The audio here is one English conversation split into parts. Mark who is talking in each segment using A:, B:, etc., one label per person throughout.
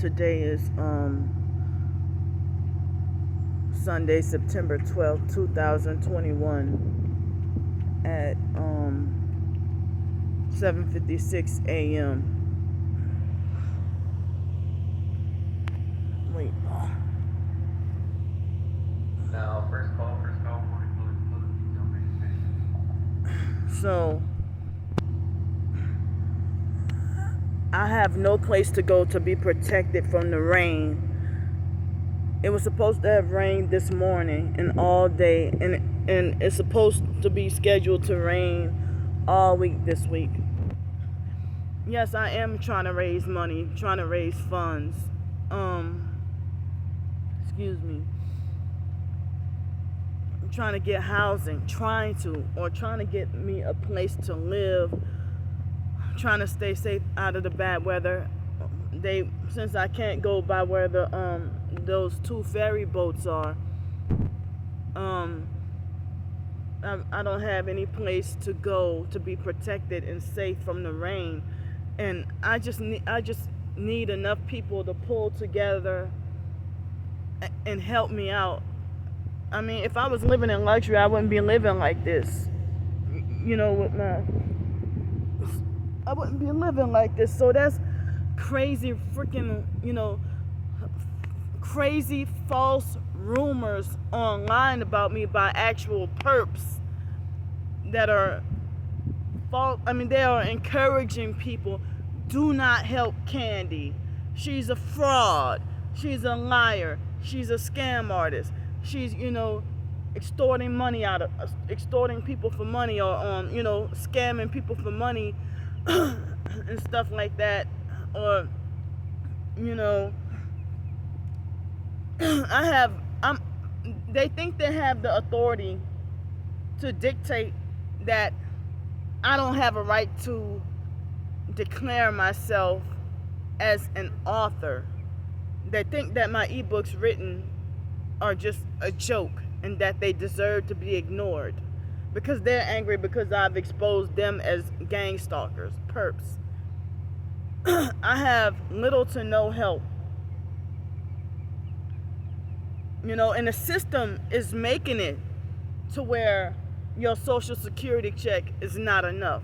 A: Today is Sunday, September 12th, 2021 at 7:56 a.m. Wait.
B: Now, first call,
A: So I have no place to go to be protected from the rain. It was supposed to have rained this morning and all day, and it's supposed to be scheduled to rain all week this week. Yes, I am trying to raise money, trying to raise funds. Excuse me. I'm trying to get housing, trying to get me a place to live, trying to stay safe out of the bad weather. Since I can't go by where those two ferry boats are, I don't have any place to go to be protected and safe from the rain, and I just need enough people to pull together and help me out. I mean, if I was living in luxury, I wouldn't be living like this. I wouldn't be living like this. So that's crazy freaking, crazy false rumors online about me by actual perps that are false. I mean, they are encouraging people, do not help Candy. She's a fraud. She's a liar. She's a scam artist. She's, extorting people for money, or scamming people for money and stuff like that. Or they think they have the authority to dictate that I don't have a right to declare myself as an author. They think that my ebooks written are just a joke and that they deserve to be ignored because they're angry because I've exposed them as gang stalkers, perps. I have little to no help. And the system is making it to where your social security check is not enough,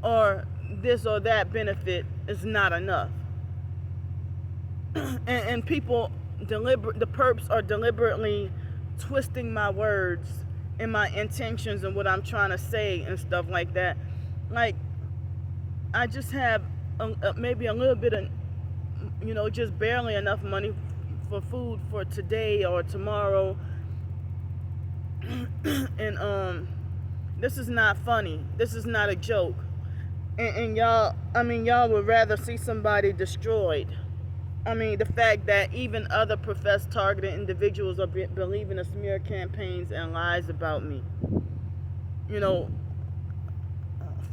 A: or this or that benefit is not enough. and people the perps are deliberately twisting my words and my intentions and what I'm trying to say and stuff like that. Like, I just have maybe a little bit of, just barely enough money for food for today or tomorrow. And this is not funny. This is not a joke. And y'all would rather see somebody destroyed. I mean, the fact that even other professed targeted individuals are believing the smear campaigns and lies about me.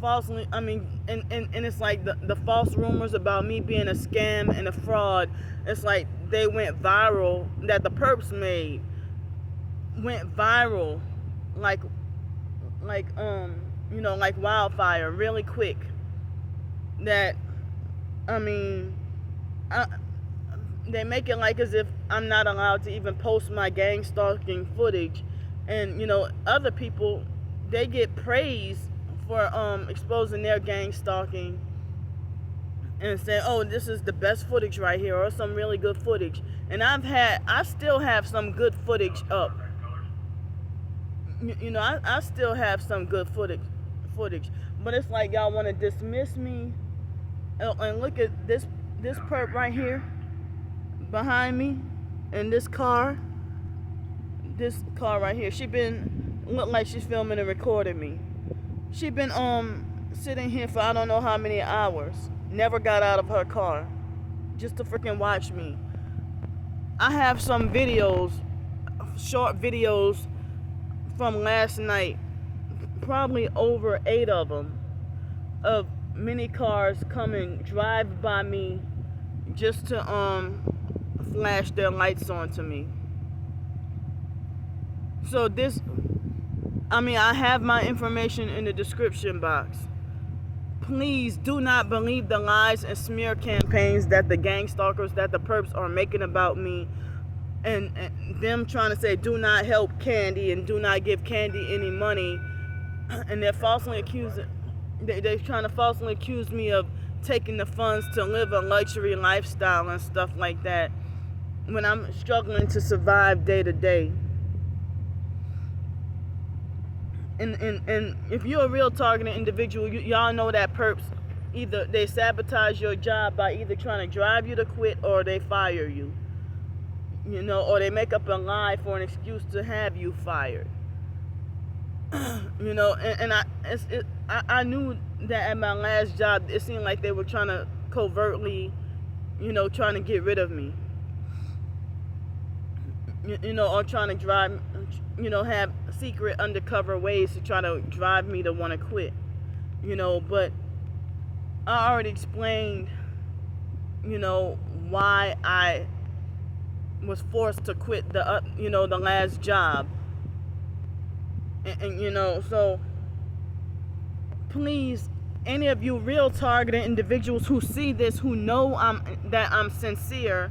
A: Falsely, and it's like the false rumors about me being a scam and a fraud, it's like they went viral, that the perps made went viral like wildfire, really quick. That, they make it like as if I'm not allowed to even post my gang stalking footage, and other people, they get praised for exposing their gang stalking and saying, oh, this is the best footage right here, or some really good footage. And I still have some good footage up. I still have some good footage, but it's like y'all want to dismiss me. And look at this perp right here behind me, in this car right here. She look like she's filming and recording me. She been sitting here for I don't know how many hours, never got out of her car, just to freaking watch me. I have some videos, short videos from last night, probably over 8 of them, of many cars drive by me just to flash their lights onto me. So I have my information in the description box. please do not believe the lies and smear campaigns that the gang stalkers, that the perps are making about me, and them trying to say do not help Candy and do not give Candy any money, and they're trying to falsely accuse me of taking the funds to live a luxury lifestyle and stuff like that when I'm struggling to survive day to day. And if you're a real targeted individual, y'all know that perps, either they sabotage your job by either trying to drive you to quit or they fire you. Or they make up a lie for an excuse to have you fired. And I knew that at my last job, it seemed like they were trying to covertly, trying to get rid of me. Or trying to drive, have secret undercover ways to try to drive me to want to quit. But I already explained, why I was forced to quit the last job. And so please, any of you real targeted individuals who see this, who know that I'm sincere,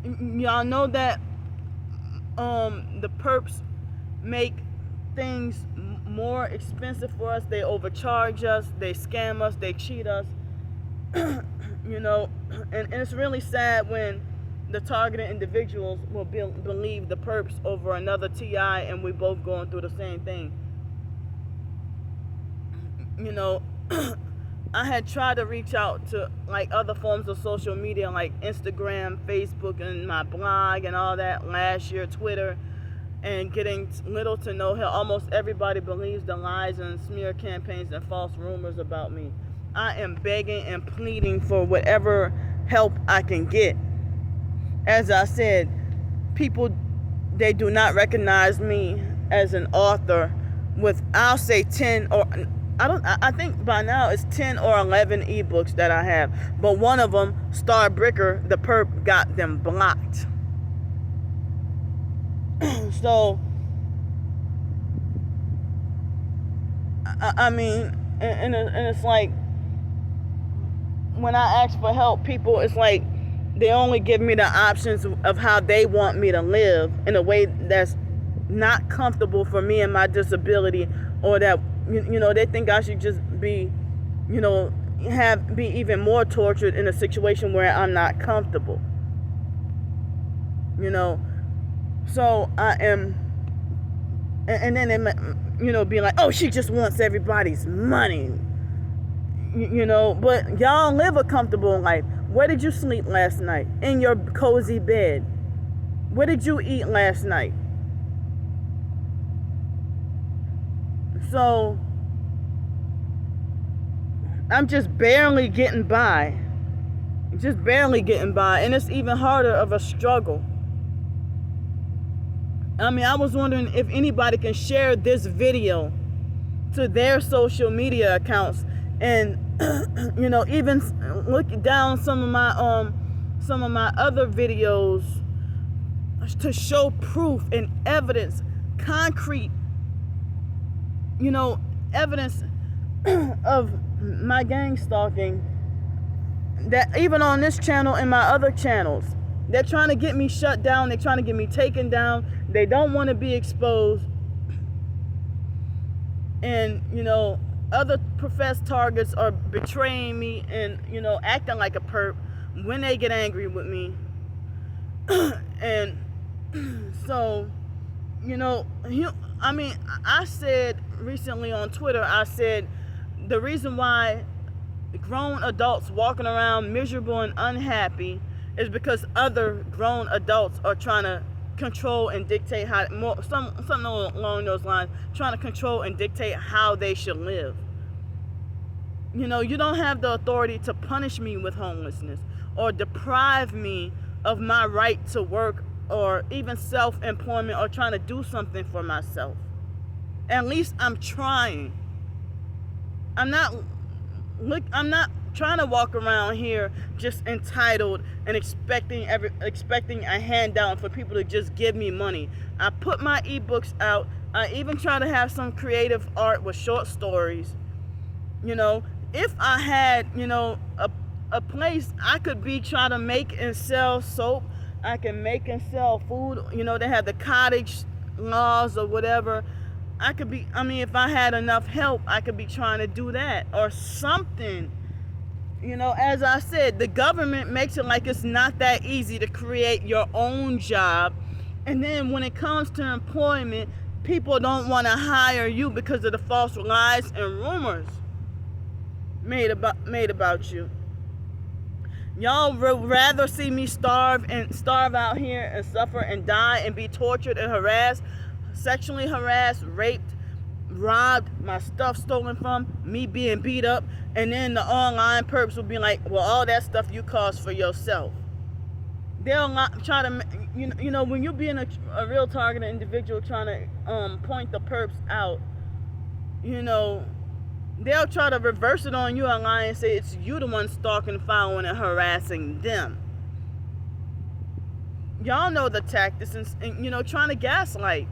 A: y'all know that the perps make things more expensive for us. They overcharge us, they scam us, they cheat us. And it's really sad when the targeted individuals will believe the perps over another TI, and we both going through the same thing. I had tried to reach out to other forms of social media like Instagram, Facebook, and my blog and all that last year, Twitter, and getting little to no help. Almost everybody believes the lies and smear campaigns and false rumors about me. I am begging and pleading for whatever help I can get. As I said, people, they do not recognize me as an author with, I'll say 10 or I think by now it's 10 or 11 ebooks that I have. But one of them, Star Bricker, the perp got them blocked. So, I mean, and it's like, when I ask for help, people, it's like they only give me the options of how they want me to live in a way that's not comfortable for me and my disability, or that they think I should just be be even more tortured in a situation where I'm not comfortable. So I am, and then they be like, oh, she just wants everybody's money. But y'all live a comfortable life. Where did you sleep last night? In your cozy bed. What did you eat last night? So I'm just barely getting by. Just barely getting by. And it's even harder of a struggle. I mean, I was wondering if anybody can share this video to their social media accounts, and even look down some of my other videos to show proof and evidence, concrete evidence of my gang stalking, that even on this channel and my other channels, they're trying to get me shut down, they're trying to get me taken down, they don't want to be exposed. And other professed targets are betraying me and acting like a perp when they get angry with me. And so I said recently on Twitter, I said the reason why grown adults walking around miserable and unhappy is because other grown adults are trying to control and dictate something along those lines, trying to control and dictate how they should live. You don't have the authority to punish me with homelessness or deprive me of my right to work or even self-employment or trying to do something for myself. At least I'm trying. I'm not trying to walk around here just entitled and expecting a handout for people to just give me money. I put my ebooks out. I even try to have some creative art with short stories, You know, if I had, a place I could be trying to make and sell soap, I can make and sell food. They have the cottage laws or whatever. If I had enough help, I could be trying to do that or something. As I said, the government makes it like it's not that easy to create your own job. And then when it comes to employment, people don't want to hire you because of the false lies and rumors made about you. Y'all would rather see me starve out here and suffer and die and be tortured and harassed, sexually harassed, raped, robbed, my stuff stolen from, me being beat up, and then the online perps will be like, well, all that stuff you caused for yourself. They'll try to, when you're being a real targeted individual trying to point the perps out, they'll try to reverse it on you online and say it's you the one stalking, following, and harassing them. Y'all know the tactics and trying to gaslight.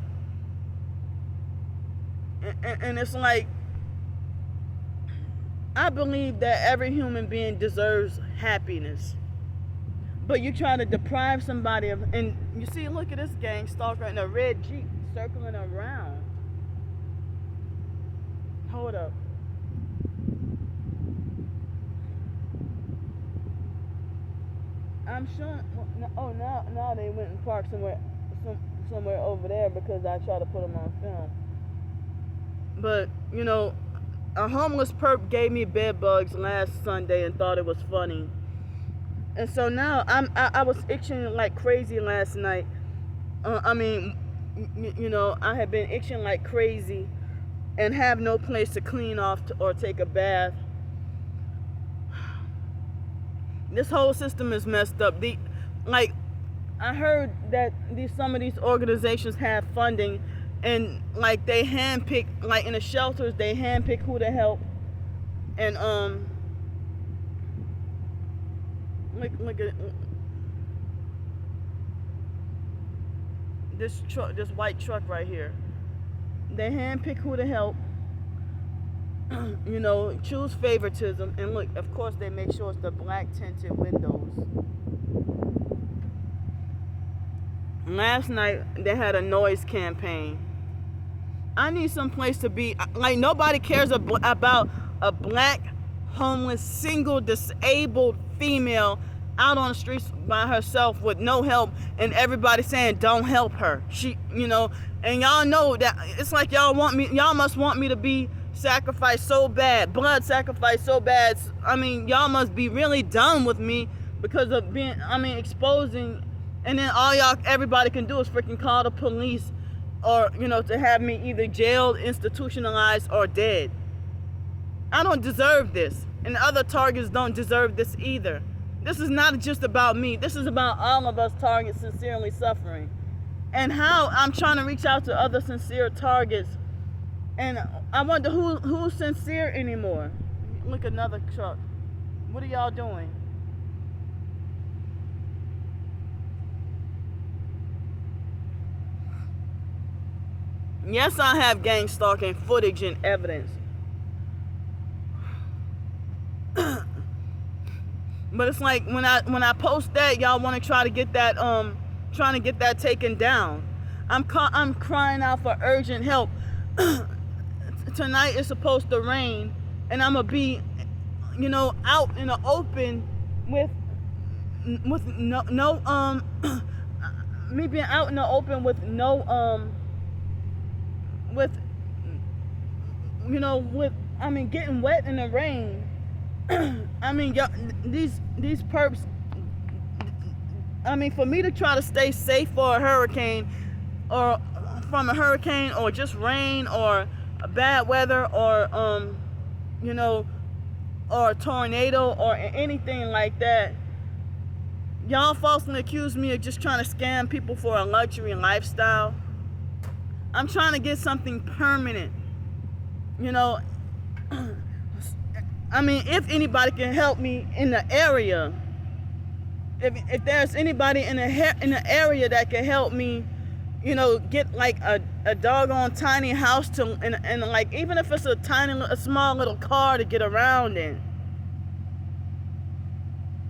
A: And it's like, I believe that every human being deserves happiness. But you try to deprive somebody of, and you see, look at this gang stalker in a red Jeep circling around. Hold up. I'm sure. Now they went and parked somewhere over there because I tried to put them on film. But a homeless perp gave me bed bugs last Sunday and thought it was funny. And so now I was itching like crazy last night. I had been itching like crazy and have no place to clean off or take a bath. This whole system is messed up. I heard that some of these organizations have funding, and like they handpick, like in the shelters, they handpick who to help, and look at this truck, this white truck right here. They handpick who to help. Choose favoritism, and look, of course they make sure it's the black tinted windows. Last night they had a noise campaign. I need some place to be. Like, nobody cares about a black, homeless, single, disabled female out on the streets by herself with no help, and everybody saying don't help her. And y'all know that it's like y'all must want me to be sacrificed so bad, blood sacrificed so bad. Y'all must be really done with me because of being, exposing, and then everybody can do is freaking call the police, or, to have me either jailed, institutionalized, or dead. I don't deserve this, and other targets don't deserve this either. This is not just about me. This is about all of us targets sincerely suffering. And how I'm trying to reach out to other sincere targets, and I wonder who's sincere anymore. Look, another truck. What are y'all doing? Yes, I have gang stalking footage and evidence. But it's like when I post that, y'all want to try to get that taken down. I'm crying out for urgent help. Tonight is supposed to rain, and I'm gonna be, out in the open with no me being out in the open with no getting wet in the rain. These perps. For me to try to stay safe for a hurricane, or from a hurricane, or just rain, or bad weather, or or a tornado, or anything like that. Y'all falsely accuse me of just trying to scam people for a luxury lifestyle. I'm trying to get something permanent. If anybody can help me in the area, if there's anybody in the area that can help me, you know, get like a doggone tiny house to, and like, even if it's a small little car to get around in.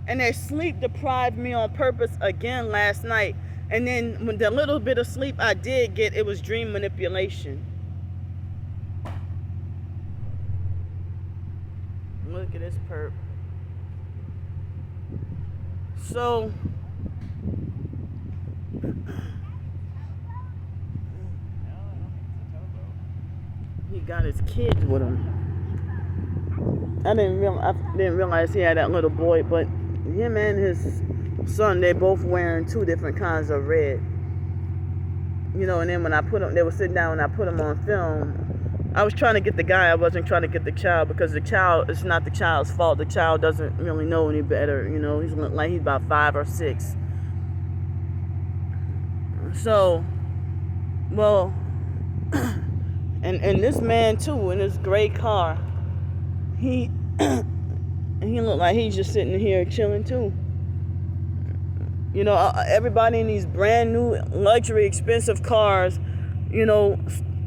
A: And they sleep deprived me on purpose again last night. And then when the little bit of sleep I did get, it was dream manipulation. Look at this perp. So he got his kids with him. I didn't realize he had that little boy, but him and his son, they both wearing two different kinds of red. You know, and then when I put them, they were sitting down and I put them on film. I was trying to get the guy, I wasn't trying to get the child, because the child, it's not the child's fault. The child doesn't really know any better, you know. He's like, he's about 5 or 6. So, well, and this man too, in his gray car, he looked like he's just sitting here chilling too. You know, everybody in these brand new luxury expensive cars, you know,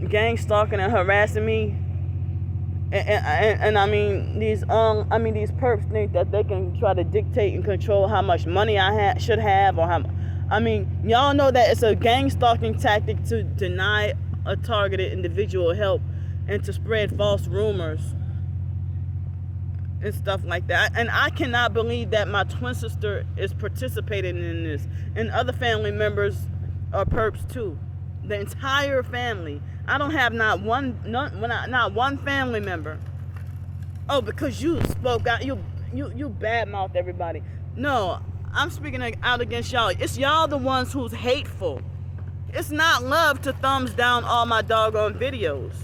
A: gang stalking and harassing me. And I mean, these perps think that they can try to dictate and control how much money I should have, or how. I mean, y'all know that it's a gang stalking tactic to deny a targeted individual help and to spread false rumors and stuff like that. And I cannot believe that my twin sister is participating in this, and other family members are perps too. The entire family. I don't have not one family member. Oh, because you spoke out, you badmouthed everybody. No, I'm speaking out against y'all. It's y'all the ones who's hateful. It's not love to thumbs down all my doggone videos.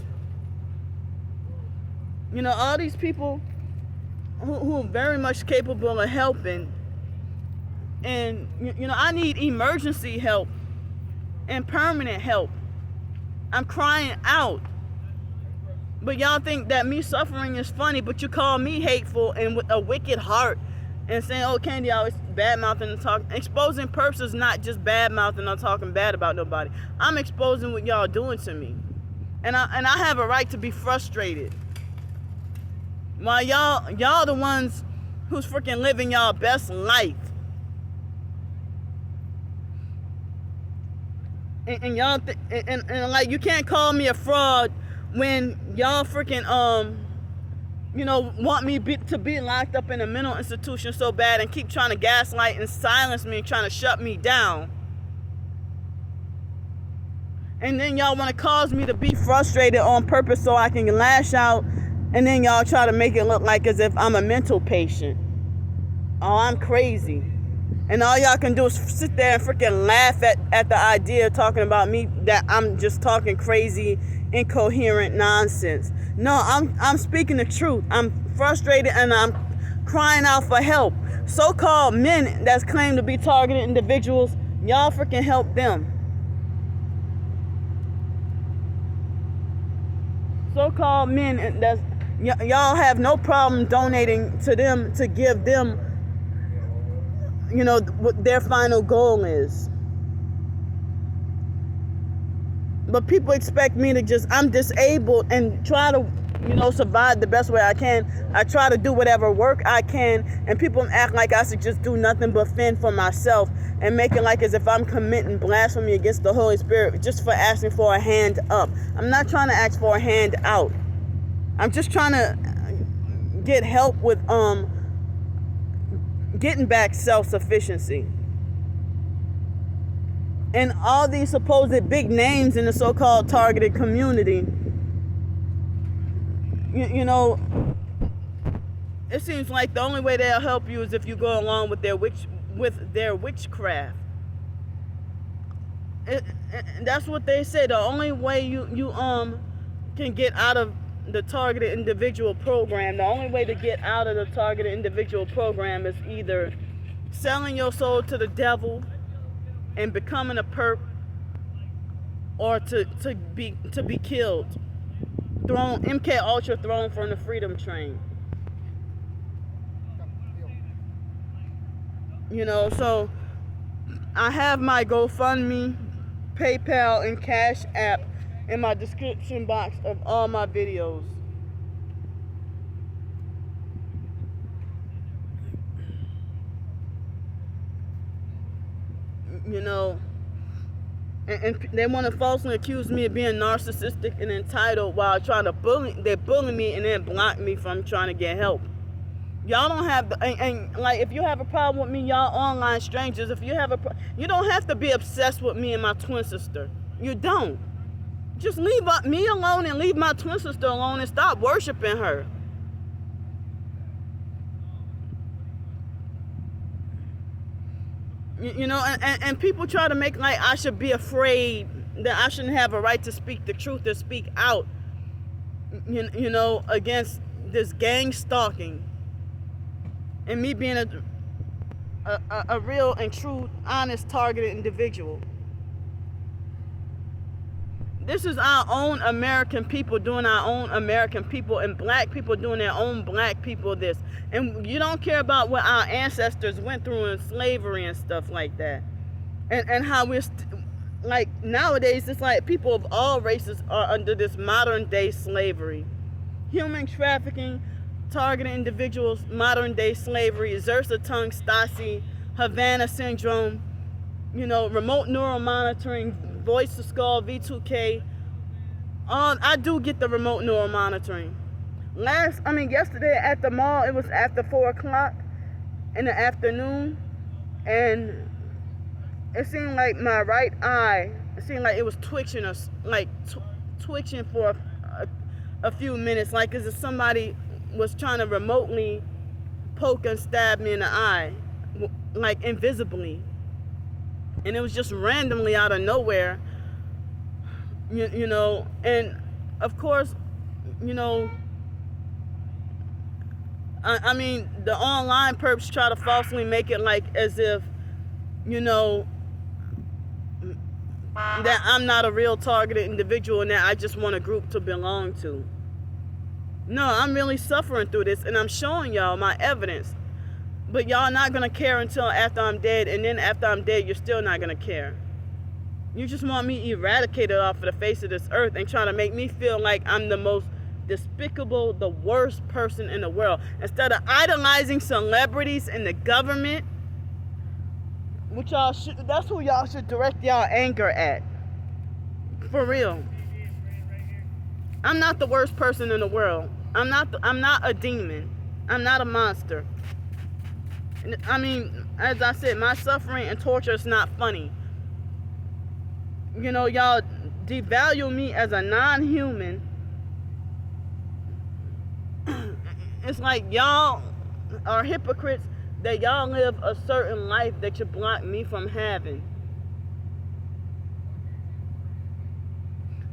A: You know, all these people who are very much capable of helping, and you know, I need emergency help and permanent help. I'm crying out. But y'all think that me suffering is funny, but you call me hateful and with a wicked heart and saying, oh, Candy always bad mouthing and talking. Exposing perps is not just bad mouthing or talking bad about nobody. I'm exposing what y'all doing to me. And I have a right to be frustrated. While y'all the ones who's freaking living y'all best life. And y'all and like, you can't call me a fraud when y'all freaking you know, want me to be locked up in a mental institution so bad and keep trying to gaslight and silence me and trying to shut me down. And then y'all want to cause me to be frustrated on purpose so I can lash out, and then y'all try to make it look like as if I'm a mental patient. Oh, I'm crazy. And all y'all can do is sit there and freaking laugh at the idea of talking about me, that I'm just talking crazy, incoherent nonsense. No, I'm speaking the truth. I'm frustrated and I'm crying out for help. So-called men that's claimed to be targeted individuals, y'all freaking help them. So-called men that's y'all have no problem donating to them to give them, you know, what their final goal is. But people expect me to just, I'm disabled and try to, you know, survive the best way I can. I try to do whatever work I can, and people act like I should just do nothing but fend for myself and make it like as if I'm committing blasphemy against the Holy Spirit just for asking for a hand up. I'm not trying to ask for a hand out. I'm just trying to get help with getting back self-sufficiency. And all these supposed big names in the so-called targeted community, you know, it seems like the only way they'll help you is if you go along with their witchcraft. That's what they say. The only way you can get out of the targeted individual program, the only way to get out of the targeted individual program is either selling your soul to the devil and becoming a perp, or to be killed, thrown, MK Ultra thrown from the freedom train. You know, so I have my GoFundMe PayPal and Cash App in my description box of all my videos. You know, and they want to falsely accuse me of being narcissistic and entitled while trying to bully me and then block me from trying to get help. Y'all don't have the, and like, if you have a problem with me, y'all online strangers, if you have you don't have to be obsessed with me and my twin sister. You don't. Just leave me alone and leave my twin sister alone and stop worshiping her. You know, and people try to make like I should be afraid, that I shouldn't have a right to speak the truth, to speak out, you know, against this gang stalking. And me being a real and true, honest, targeted individual. This is our own American people doing our own American people, and black people doing their own black people this. And you don't care about what our ancestors went through in slavery and stuff like that. And how we're, like, nowadays, it's like people of all races are under this modern day slavery. Human trafficking, targeted individuals, modern day slavery, Xerxa tongue, Stasi, Havana syndrome, you know, remote neural monitoring, voice to skull, V2K. I do get the remote neural monitoring. Yesterday at the mall, it was after 4 o'clock in the afternoon, and it seemed like my right eye, it seemed like it was twitching, twitching for a few minutes, like as if somebody was trying to remotely poke and stab me in the eye, like invisibly. And it was just randomly out of nowhere, you know. And of course, you know, I mean, the online perps try to falsely make it like as if, you know, that I'm not a real targeted individual and that I just want a group to belong to. No, I'm really suffering through this, and I'm showing y'all my evidence. But y'all not going to care until after I'm dead, and then after I'm dead, you're still not going to care. You just want me eradicated off of the face of this earth and trying to make me feel like I'm the most despicable, the worst person in the world. Instead of idolizing celebrities in the government, which that's who y'all should direct y'all anger at. For real. I'm not the worst person in the world. I'm not a demon. I'm not a monster. I mean, as I said, my suffering and torture is not funny. You know, y'all devalue me as a non-human. It's like y'all are hypocrites, that y'all live a certain life that you block me from having.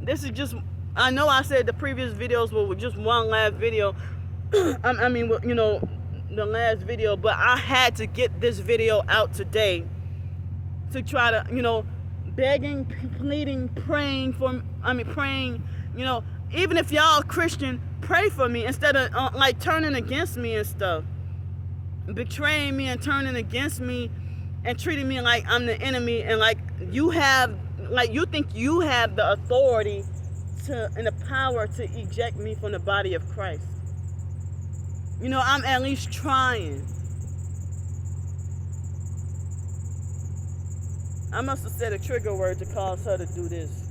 A: This is just, I know I said the previous videos were just one last video. I mean, you know, the last video, but I had to get this video out today to try to, you know, begging, pleading, praying, you know, even if y'all Christian, pray for me instead of like turning against me and stuff, betraying me and turning against me and treating me like I'm the enemy, and like you think you have the authority and the power to eject me from the body of Christ. You know, I'm at least trying. I must have said a trigger word to cause her to do this.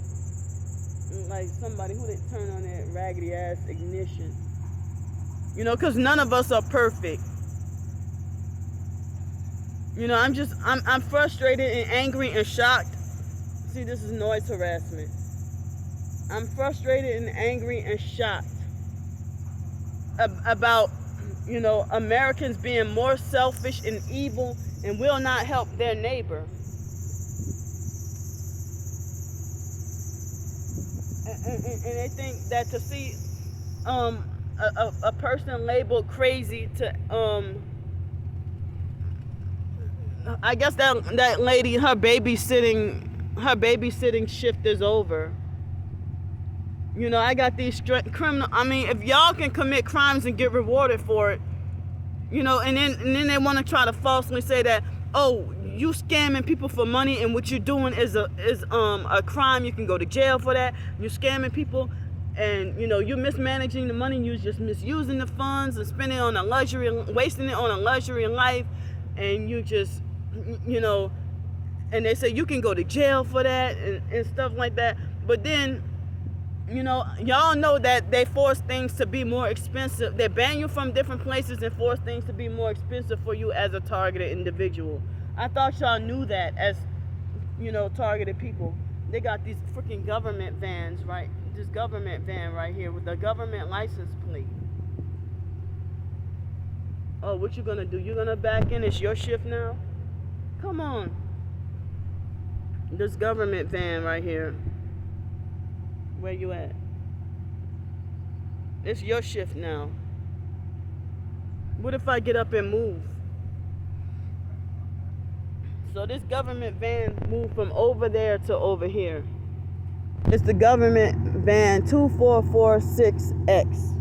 A: Like somebody who they turn on that raggedy ass ignition. You know, because none of us are perfect. You know, I'm frustrated and angry and shocked. See, this is noise harassment. I'm frustrated and angry and shocked about, you know, Americans being more selfish and evil and will not help their neighbor. And they think that to see a person labeled crazy to I guess that lady, her babysitting shift is over. You know, I got these criminal. I mean, if y'all can commit crimes and get rewarded for it, you know, and then they want to try to falsely say that, oh, you scamming people for money, and what you're doing is a crime. You can go to jail for that. You're scamming people, and you're mismanaging the money. You're just misusing the funds and spending on wasting it on a luxury in life, and you just and they say you can go to jail for that and stuff like that. But then y'all know that they force things to be more expensive. They ban you from different places and force things to be more expensive for you as a targeted individual. I thought y'all knew that as, targeted people. They got these freaking government vans, right? This government van right here with the government license plate. Oh, what you gonna do? You gonna back in? It's your shift now? Come on. This government van right here. Where you at? It's your shift now. What if I get up and move? So this government van moved from over there to over here. It's the government van 2446X.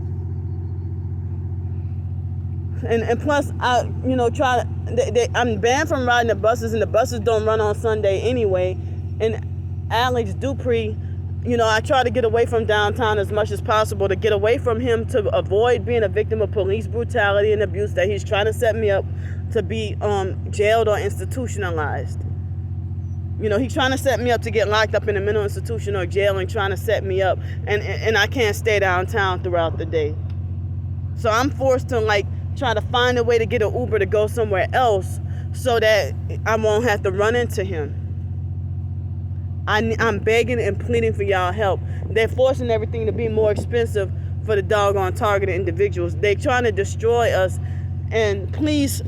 A: And plus, I'm banned from riding the buses, and the buses don't run on Sunday anyway. And Alex Dupree, I try to get away from downtown as much as possible to get away from him, to avoid being a victim of police brutality and abuse that he's trying to set me up to be jailed or institutionalized. He's trying to set me up to get locked up in a mental institution or jail, and trying to set me up. And I can't stay downtown throughout the day. So I'm forced to try to find a way to get an Uber to go somewhere else so that I won't have to run into him. I'm begging and pleading for y'all help. They're forcing everything to be more expensive for the doggone targeted individuals. They're trying to destroy us. And please